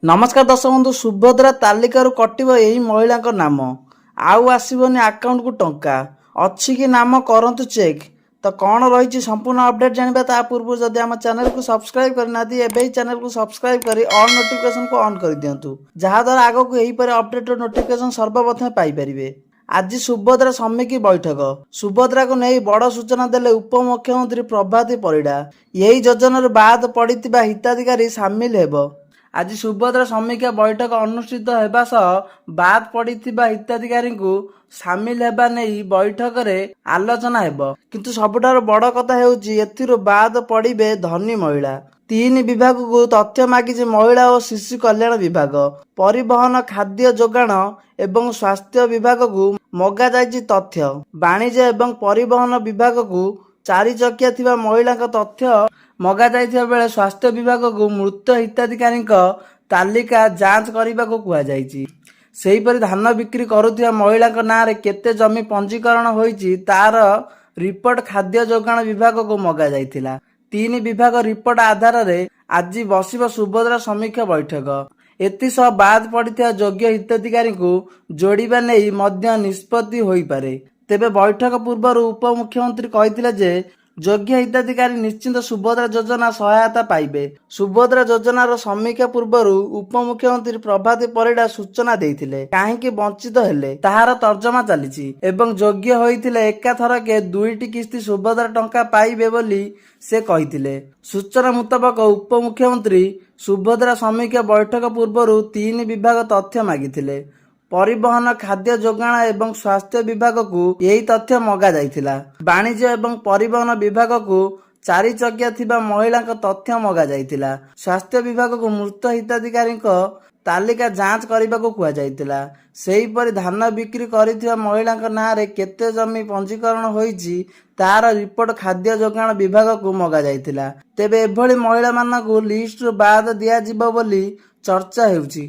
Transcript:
नमस्कार दर्शक बंधु सुभद्रा तालिकार कटिब यही महिला नाम आउ आसबनी आकाउंट को टंका अच्छी कि नाम करंतु चेक तो कौन रही संपूर्ण अपडेट जानवा ता पूर्व जदि आम चैनल को सब्सक्राइब करना एवं चैनल को सब्सक्राइब कर ऑल नोटिफिकेशन को ऑन कर दिंतु जहाद्वारा आगक यहीपर अपडेट और नोटिफिकेशन सर्वप्रथम पाइपर। आज सुभद्रा समिति बैठक सुभद्रा को नहीं बड़ सूचना देले उपमुख्यमंत्री प्रभाती परिड़ा यही योजन बाद पड़ी हिताधिकारी सामिल हेब। आज सुभद्रा समीक्षा बैठक अनुष्ठित होगा सह बाद पड़ी हिताधिकारी को सामिल होगा नहीं बैठक में आलोचना हेब। किंतु सबुठार बड़ कथा हेउची बाद पड़े धनी महिला तीन विभाग को तथ्य मागिছে महिला और शिशु कल्याण विभाग परिवहन खाद्य जोगाण एवं स्वास्थ्य विभाग को मगा जाइछि तथ्य वाणिज्य एवं परिवहन विभाग को चारि चकिया थिबा महिला तथ्य मगा जाइथिबा बेले स्वास्थ्य विभाग को मृत हिताधिकारी तालिका जांच करने को कहुଯାଇଛି। सेहीपरि धान बिक्री करुथिबा महिला नाँ रे केते जमी पंजीकरण होईछि तार रिपोर्ट खाद्य जोगाण विभाग को मगा जाइथिला। तीन विभाग रिपोर्ट आधार रे आज बसिब सुभद्रा समीक्षा बैठक एतिसह बाद पड़िथिबा योग्य हिताधिकारी को जोड़िबा नेई मध्य निष्पत्ति होई पारे। तेबे बैठक पूर्व उपमुख्यमंत्री कहिथिले जे योग्य हिताधिकारी निश्चिंत सुभद्रा योजना सहायता पाइबे। सुभद्रा योजनार समीक्षा पूर्व उपमुख्यमंत्री प्रभाती परिड़ा सूचना देइथिले काहेकि वंचित हेले ताहार तर्जमा चलीछि एवं योग्य होइथिले एकाथरके दुईटी किस्ती सुभद्रा टंका पाइबे बोली से कहिथिले। सूचना मुताबक उपमुख्यमंत्री सुभद्रा समीक्षा बैठक पूर्व तीन विभाग तथ्य मागिथिले परिवहन खाद्य जोगाण एवं स्वास्थ्य विभाग को यही तथ्य मगा जाइथिला। वाणिज्य एवं परिवहन विभाग को चारि चकिया थिबा महिला तथ्य मगा जाइथिला। स्वास्थ्य विभाग को मृत हिताधिकारी तालिका जांच करने को कहुଯାଇଥିଲା। सेहीपरि धान बिक्री करिथिबा महिला नाँ रे केते जमी पंजीकरण होईछि तार रिपोर्ट खाद्य जोगाण विभाग को मगा जाइथिला। तेबे एभली महिला मानकु लिस्ट बाद दिया जिवो बोली चर्चा हेउछि।